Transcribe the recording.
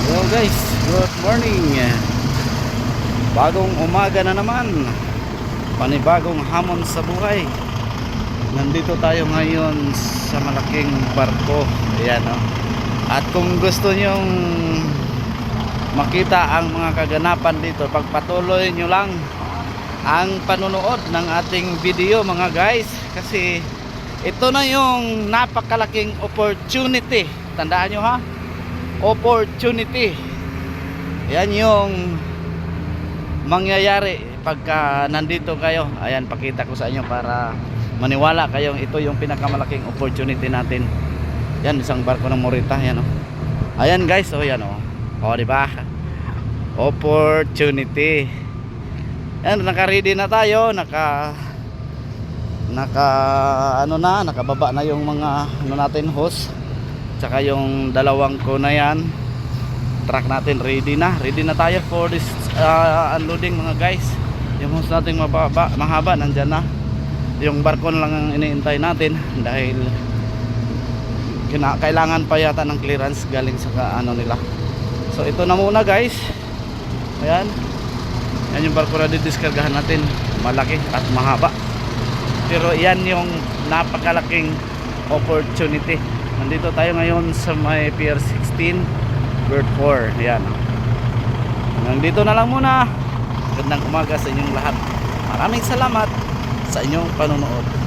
Hello guys, good morning. Bagong umaga na naman. Panibagong hamon sa buhay. Nandito tayo ngayon sa malaking barko. Ayan o. At kung gusto nyong makita ang mga kaganapan dito, pagpatuloy nyo lang ang panunood ng ating video mga guys. Kasi ito na yung napakalaking opportunity. Tandaan nyo ha, opportunity. Yan yung mangyayari pagka nandito kayo. Ayan, pakita ko sa inyo para maniwala kayong ito yung pinakamalaking opportunity natin. Yan, isang barko ng Morita. Yan, oh. Ayan guys, oh yan oh. Oh, di ba? Opportunity. Yan, naka-ready na tayo, nakababa na yung mga natin hose. Tsaka yung dalawang ko na yan, truck natin ready na tayo for this unloading mga guys. Yung hose natin mahaba nandyan na. Yung barko na lang ang iniintay natin dahil kailangan pa yata ng clearance galing sa nila. So ito na muna guys. Ayan, yan yung barko na didiskargahan natin, malaki at mahaba. Pero yan yung napakalaking opportunity. Nandito tayo ngayon sa may Pier 16 Berth 4. Ayan. Nandito na lang muna. Gandang umaga sa inyong lahat. Maraming salamat sa inyong panonood.